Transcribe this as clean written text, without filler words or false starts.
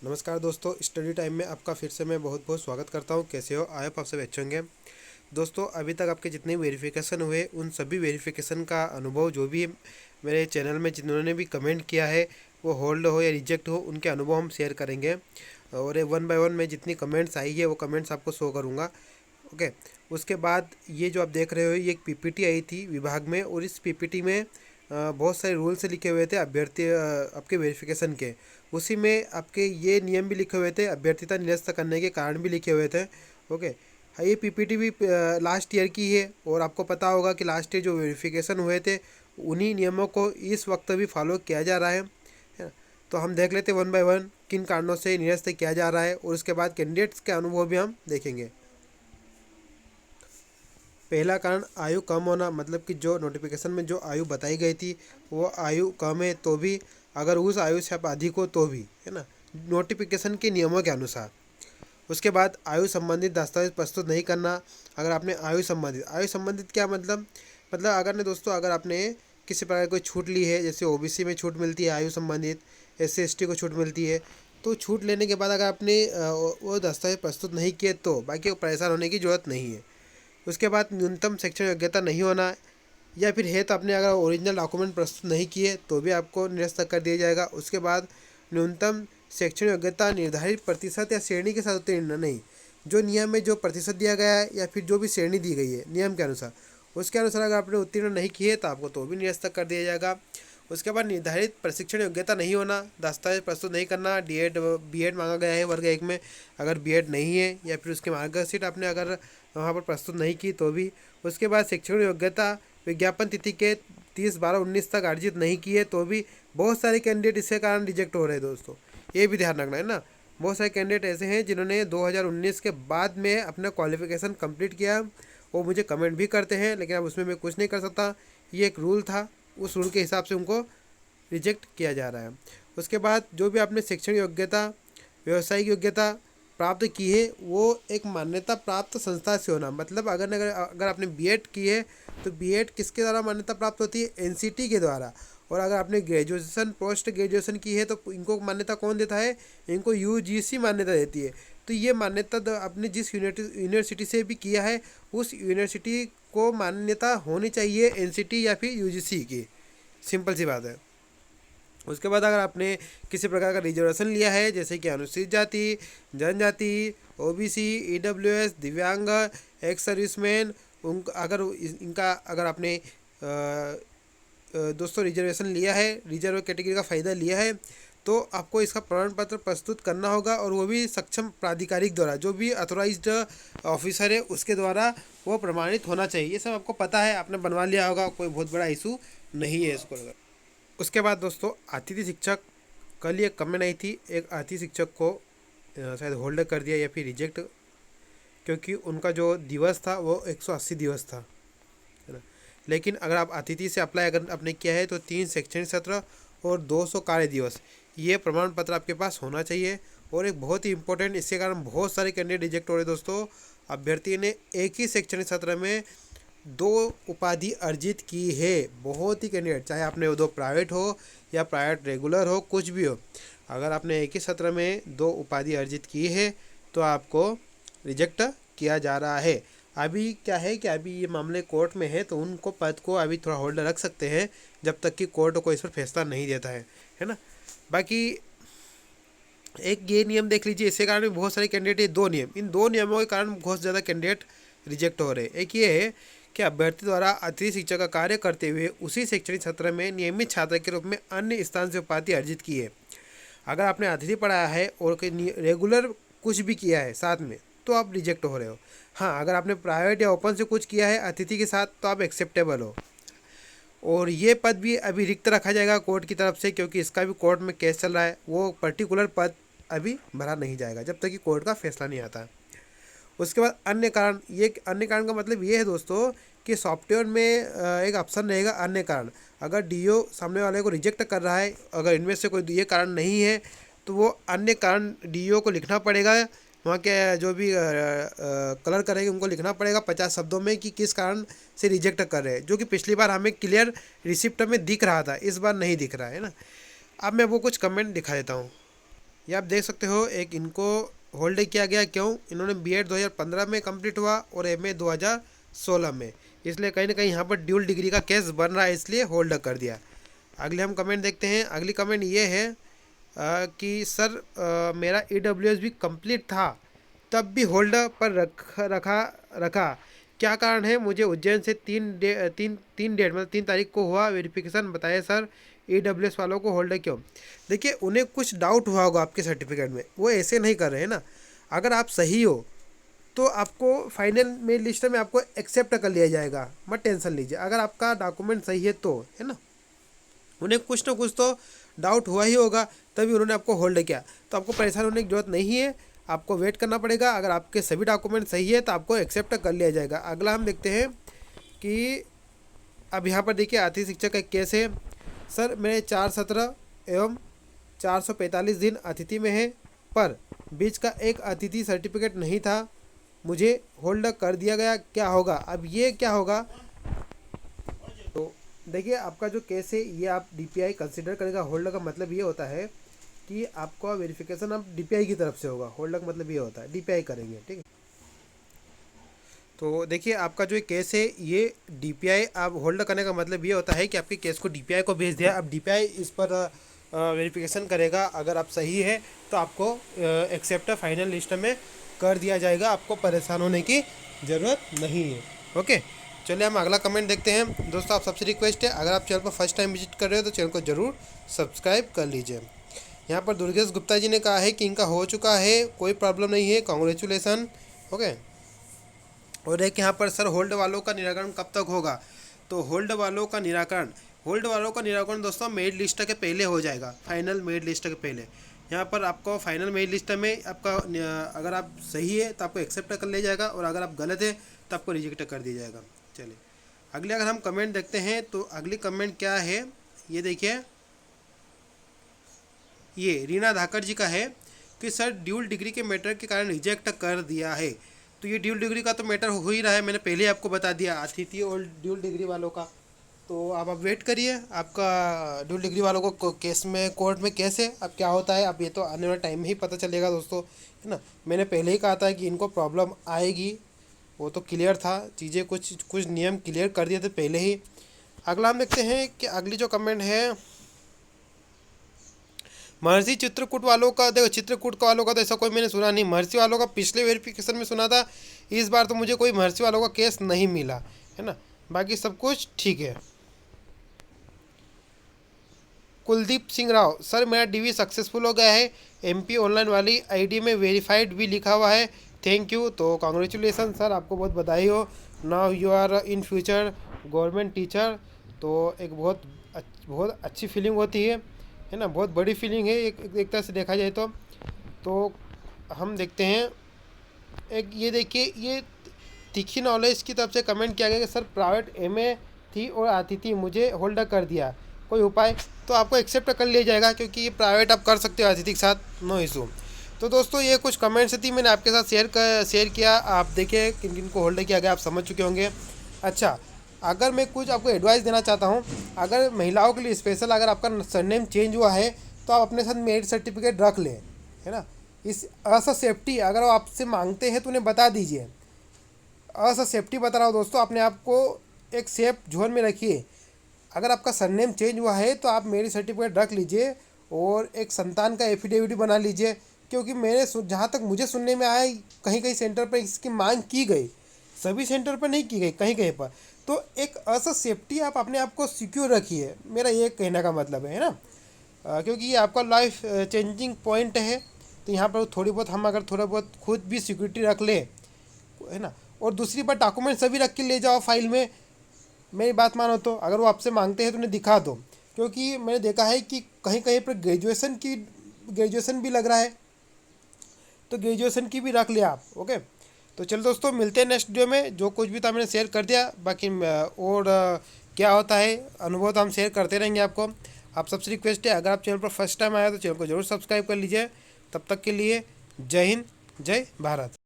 नमस्कार दोस्तों, study time में आपका फिर से मैं बहुत बहुत स्वागत करता हूं। कैसे हो? आई होप आप सब अच्छे होंगे। दोस्तों, अभी तक आपके जितने वेरिफिकेशन हुए उन सभी वेरिफिकेशन का अनुभव जो भी मेरे चैनल में जिन्होंने भी कमेंट किया है, वो होल्ड हो या रिजेक्ट हो, उनके अनुभव हम शेयर करेंगे। और ये वन बाय वन में जितनी कमेंट्स आई है वो कमेंट्स आपको शो करूँगा। ओके। उसके बाद ये जो आप देख रहे हो, ये एक पीपीटी आई थी विभाग में, और इस पीपीटी में बहुत सारे रूल्स लिखे हुए थे अभ्यर्थी आपके वेरिफिकेशन के। उसी में आपके ये नियम भी लिखे हुए थे, अभ्यर्थीता निरस्त करने के कारण भी लिखे हुए थे। ओके। हाँ, ये पीपीटी भी लास्ट ईयर की है, और आपको पता होगा कि लास्ट ईयर जो वेरिफिकेशन हुए थे उन्हीं नियमों को इस वक्त भी फॉलो किया जा रहा है ना? तो हम देख लेते वन बाय वन किन कारणों से निरस्त किया जा रहा है, और उसके बाद कैंडिडेट्स के अनुभव भी हम देखेंगे। पहला कारण आयु कम होना, मतलब कि जो नोटिफिकेशन में जो आयु बताई गई थी वो आयु कम है तो भी, अगर उस आयु से आप अधिक हो तो भी, है ना, नोटिफिकेशन के नियमों के अनुसार। उसके बाद आयु संबंधित दस्तावेज प्रस्तुत नहीं करना। अगर आपने आयु संबंधित क्या मतलब अगर ने दोस्तों, अगर आपने किसी प्रकार कोई छूट ली है, जैसे ओबीसी में छूट मिलती है आयु संबंधित, एससी एसटी को छूट मिलती है, तो छूट लेने के बाद अगर आपने वो दस्तावेज प्रस्तुत नहीं किए तो बाकी परेशान होने की जरूरत नहीं है। उसके बाद न्यूनतम शैक्षणिक योग्यता नहीं होना, या फिर है तो आपने अगर ओरिजिनल डॉक्यूमेंट प्रस्तुत नहीं किए तो भी आपको निरस्त कर दिया जाएगा। उसके बाद न्यूनतम शैक्षणिक योग्यता निर्धारित प्रतिशत या श्रेणी के साथ उत्तीर्ण नहीं, जो नियम में जो प्रतिशत दिया गया है या फिर जो भी श्रेणी दी गई है नियम के अनुसार, उसके अनुसार अगर आपने उत्तीर्ण नहीं किए तो आपको तो भी निरस्त कर दिया जाएगा। उसके बाद निर्धारित प्रशिक्षण योग्यता नहीं होना, दस्तावेज प्रस्तुत नहीं करना। डीएड बीएड मांगा गया है वर्ग 1 में, अगर बीएड नहीं है या फिर उसकी मार्कशीट आपने अगर वहाँ पर प्रस्तुत नहीं की तो भी। उसके बाद शैक्षणिक योग्यता विज्ञापन तिथि के 30/12/19 तक अर्जित नहीं किए तो भी। बहुत सारे कैंडिडेट इसके कारण रिजेक्ट हो रहे हैं दोस्तों, ये भी ध्यान रखना है ना। बहुत सारे कैंडिडेट ऐसे हैं जिन्होंने 2019 के बाद में अपना क्वालिफिकेशन कंप्लीट किया, वो मुझे कमेंट भी करते हैं, लेकिन अब उसमें मैं कुछ नहीं कर सकता। ये एक रूल था, उस रूल के हिसाब से उनको रिजेक्ट किया जा रहा है। उसके बाद जो भी आपने शैक्षणिक योग्यता, व्यावसायिक योग्यता प्राप्त की है, वो एक मान्यता प्राप्त संस्था से होना। मतलब अगर अगर अगर आपने बीएड की है तो बीएड किसके द्वारा मान्यता प्राप्त होती है? एनसीटी के द्वारा। और अगर आपने ग्रेजुएशन पोस्ट ग्रेजुएशन की है तो इनको मान्यता कौन देता है? इनको यूजीसी मान्यता देती है। तो ये मान्यता आपने जिस यूनिवर्सिटी से भी किया है उस यूनिवर्सिटी को मान्यता होनी चाहिए, एनसीटी या फिर यूजीसी की। सिंपल सी बात है। उसके बाद अगर आपने किसी प्रकार का रिजर्वेशन लिया है, जैसे कि अनुसूचित जाति, जनजाति, ओबीसी, ईडब्ल्यूएस, दिव्यांग, एक्स सर्विसमैन, उन अगर इनका अगर आपने दोस्तों रिजर्वेशन लिया है, रिजर्व कैटेगरी का फ़ायदा लिया है, तो आपको इसका प्रमाण पत्र प्रस्तुत करना होगा, और वो भी सक्षम प्राधिकारिक द्वारा, जो भी अथोराइज्ड ऑफिसर है उसके द्वारा वो प्रमाणित होना चाहिए। ये सब आपको पता है, आपने बनवा लिया होगा, कोई बहुत बड़ा इशू नहीं है इसको लेकर। उसके बाद दोस्तों, अतिथि शिक्षक, कल ये कमेंट आई थी, एक अतिथि शिक्षक को शायद होल्ड कर दिया या फिर रिजेक्ट, क्योंकि उनका जो दिवस था वो 180 दिवस था, है ना। लेकिन अगर आप अतिथि से अप्लाई अगर आपने किया है तो 3 शैक्षणिक सत्र और 200 कार्य दिवस, ये प्रमाण पत्र आपके पास होना चाहिए। और एक बहुत ही इंपॉर्टेंट, इसके कारण बहुत सारे कैंडिडेट रिजेक्ट हो रहे हैं दोस्तों। अभ्यर्थी ने एक ही शैक्षणिक सत्र में 2 उपाधि अर्जित की है। बहुत ही कैंडिडेट, चाहे आपने वो 2 प्राइवेट हो या प्राइवेट रेगुलर हो, कुछ भी हो, अगर आपने एक ही सत्र में 2 उपाधि अर्जित की है तो आपको रिजेक्ट किया जा रहा है। अभी क्या है कि अभी ये मामले कोर्ट में है, तो उनको पद को अभी थोड़ा होल्ड रख सकते हैं जब तक कि कोर्ट को इस पर फैसला नहीं देता है ना। बाकी एक ये नियम देख लीजिए, इसके कारण भी बहुत सारे कैंडिडेट, 2 नियम, इन 2 नियमों के कारण बहुत ज़्यादा कैंडिडेट रिजेक्ट हो रहे हैं। एक ये है कि अभ्यर्थी द्वारा अतिथि शिक्षक का कार्य करते हुए उसी शैक्षणिक सत्र में नियमित छात्र के रूप में अन्य स्थान से उपाधि अर्जित की है। अगर आपने अतिथि पढ़ाया है और कोई रेगुलर कुछ भी किया है साथ में, तो आप रिजेक्ट हो रहे हो। हाँ, अगर आपने प्राइवेट या ओपन से कुछ किया है अतिथि के साथ तो आप एक्सेप्टेबल हो। और ये पद भी अभी रिक्त रखा जाएगा कोर्ट की तरफ से, क्योंकि इसका भी कोर्ट में केस चल रहा है। वो पर्टिकुलर पद अभी भरा नहीं जाएगा जब तक कि कोर्ट का फैसला नहीं आता। उसके बाद अन्य कारण, ये अन्य कारण का मतलब ये है दोस्तों कि सॉफ्टवेयर में एक ऑप्शन रहेगा अन्य कारण। अगर डीओ सामने वाले को रिजेक्ट कर रहा है, अगर इनमें से कोई ये कारण नहीं है तो वो अन्य कारण डीओ को लिखना पड़ेगा। वहाँ के जो भी कलर करेंगे उनको लिखना पड़ेगा 50 शब्दों में कि किस कारण से रिजेक्ट कर रहे हैं, जो कि पिछली बार हमें क्लियर रिसिप्ट में दिख रहा था, इस बार नहीं दिख रहा है ना। अब मैं वो कुछ कमेंट दिखा देता हूँ। ये आप देख सकते हो, एक इनको होल्ड किया गया। क्यों? इन्होंने बीएड 2015 में कंप्लीट हुआ और एमए 2016 में, इसलिए कहीं ना कहीं यहाँ पर ड्यूल डिग्री का केस बन रहा है, इसलिए होल्ड कर दिया। अगले हम कमेंट देखते हैं। अगली कमेंट ये है कि सर मेरा ईडब्ल्यूएस भी कंप्लीट था, तब भी होल्ड पर रखा क्या कारण है? मुझे उज्जैन से तीन डेट मतलब 3 तारीख को हुआ वेरिफिकेशन, बताए सर ईडब्ल्यूएस वालों को होल्ड क्यों? देखिए, उन्हें कुछ डाउट हुआ होगा आपके सर्टिफिकेट में, वो ऐसे नहीं कर रहे हैं ना। अगर आप सही हो तो आपको फाइनल मेरिट लिस्ट में आपको एक्सेप्ट कर लिया जाएगा, मत टेंशन लीजिए। अगर आपका डॉक्यूमेंट सही है तो, है ना। उन्हें कुछ ना कुछ तो डाउट हुआ ही होगा, तभी उन्होंने आपको होल्ड किया। तो आपको परेशान होने की जरूरत नहीं है, आपको वेट करना पड़ेगा। अगर आपके सभी डॉक्यूमेंट सही है तो आपको एक्सेप्ट कर लिया जाएगा। अगला हम देखते हैं कि अब यहाँ पर देखिए अतिथि शिक्षक का एक केस है। सर मेरे 417 एवं 445 दिन अतिथि में है, पर बीच का एक अतिथि सर्टिफिकेट नहीं था, मुझे होल्ड कर दिया गया, क्या होगा? अब ये क्या होगा? तो देखिए, आपका जो केस है ये आप डीपीआई कंसिडर करेगा। होल्ड का मतलब ये होता है कि आपका वेरिफिकेशन अब डीपीआई की तरफ से होगा। होल्ड का मतलब ये होता है डीपीआई करेंगे, ठीक है। तो देखिए, आपका जो केस है ये डीपीआई आप होल्ड करने का मतलब ये होता है कि आपके केस को डीपीआई को भेज दिया। अब डीपीआई इस पर वेरिफिकेशन करेगा। अगर आप सही है तो आपको एक्सेप्ट फाइनल लिस्ट में कर दिया जाएगा, आपको परेशान होने की ज़रूरत नहीं है। ओके, चलिए हम अगला कमेंट देखते हैं। दोस्तों, आप सबसे रिक्वेस्ट है, अगर आप चैनल पर फर्स्ट टाइम विजिट कर रहे हो तो चैनल को ज़रूर सब्सक्राइब कर लीजिए। यहाँ पर दुर्गेश गुप्ता जी ने कहा है कि इनका हो चुका है, कोई प्रॉब्लम नहीं है, कॉन्ग्रेचुलेसन। ओके, और एक यहाँ पर सर होल्ड वालों का निराकरण कब तक होगा? तो होल्ड वालों का निराकरण दोस्तों मेरिट लिस्ट के पहले हो जाएगा, फाइनल मेरिट लिस्ट के पहले। यहाँ पर आपको फाइनल मेरिट लिस्ट में आपका अगर आप सही है तो आपको एक्सेप्ट कर लिया जाएगा, और अगर आप गलत है तो आपको रिजेक्ट कर दिया जाएगा। चलिए अगले अगर हम कमेंट देखते हैं तो अगली कमेंट क्या है, ये देखिए, ये रीना धाकर जी का है कि सर ड्यूल डिग्री के मैटर के कारण रिजेक्ट कर दिया है। तो ये ड्यूल डिग्री का तो मैटर हो ही रहा है, मैंने पहले आपको बता दिया, अतिथि और ड्यूल डिग्री वालों का। तो अब आप वेट करिए, आपका ड्यूल डिग्री वालों को केस में कोर्ट में केस है, अब क्या होता है अब ये तो आने वाले टाइम में ही पता चलेगा दोस्तों, है ना। मैंने पहले ही कहा था कि इनको प्रॉब्लम आएगी, वो तो क्लियर था, चीज़ें कुछ नियम क्लियर कर दिए थे पहले ही। अगला हम देखते हैं कि अगली जो कमेंट है महर्षि चित्रकूट वालों का। देखो, चित्रकूट वालों का तो ऐसा कोई मैंने सुना नहीं, महर्षि वालों का पिछले वेरिफिकेशन में सुना था, इस बार तो मुझे कोई महर्षि वालों का केस नहीं मिला, है ना। बाकी सब कुछ ठीक है। कुलदीप सिंह राव, सर मेरा डीवी सक्सेसफुल हो गया है, एमपी ऑनलाइन वाली आईडी में वेरीफाइड भी लिखा हुआ है, थैंक यू। तो कॉन्ग्रेचुलेसन सर, आपको बहुत बधाई हो। Now you are in future government teacher. तो एक बहुत अच्छी फीलिंग होती है ना, बहुत बड़ी फीलिंग है एक तरह से देखा जाए तो हम देखते हैं एक, ये देखिए, ये तीखी नॉलेज की तरफ से कमेंट किया गया कि सर प्राइवेट एमए थी और आती थी, मुझे होल्ड कर दिया, कोई उपाय? तो आपको एक्सेप्ट कर लिया जाएगा, क्योंकि ये प्राइवेट आप कर सकते हो अतिथि के साथ, नो इशू। तो दोस्तों, ये कुछ कमेंट्स थी, मैंने आपके साथ शेयर किया। आप देखिए किन किन को होल्ड किया गया, आप समझ चुके होंगे। अच्छा, अगर मैं कुछ आपको एडवाइस देना चाहता हूँ, अगर महिलाओं के लिए स्पेशल, अगर आपका सरनेम चेंज हुआ है तो आप अपने साथ मेरिट सर्टिफिकेट रख लें, है ना। इस ऐसा सेफ्टी अगर वो आपसे मांगते हैं तो उन्हें बता दीजिए। ऐसा सेफ्टी बता रहा हूँ दोस्तों, अपने आप को एक सेफ जोन में रखिए। अगर आपका सरनेम चेंज हुआ है तो आप मेरिट सर्टिफिकेट रख लीजिए और एक संतान का एफिडेविट बना लीजिए, क्योंकि मैंने जहाँ तक मुझे सुनने में आया, कहीं कहीं सेंटर पर इसकी मांग की गई, सभी सेंटर पर नहीं की गई, कहीं कहीं पर। तो एक ऐसा सेफ्टी आप अपने आप को सिक्योर रखिए, मेरा ये कहने का मतलब है ना। क्योंकि ये आपका लाइफ चेंजिंग पॉइंट है, तो यहाँ पर थोड़ी बहुत हम अगर थोड़ा बहुत खुद भी सिक्योरिटी रख ले, है ना। और दूसरी बात, डॉक्यूमेंट सभी रख के ले जाओ फाइल में, मेरी बात मानो तो। अगर वो आपसे मांगते हैं तो उन्हें दिखा दो, क्योंकि मैंने देखा है कि कहीं कहीं पर ग्रेजुएशन भी लग रहा है, तो ग्रेजुएशन की भी रख लिया आप। ओके, तो चलो दोस्तों, मिलते हैं नेक्स्ट वीडियो में। जो कुछ भी था मैंने शेयर कर दिया, बाकी और क्या होता है अनुभव तो हम शेयर करते रहेंगे आपको। आप सबसे रिक्वेस्ट है, अगर आप चैनल पर फर्स्ट टाइम आया तो चैनल को जरूर सब्सक्राइब कर लीजिए। तब तक के लिए जय हिंद, जय भारत।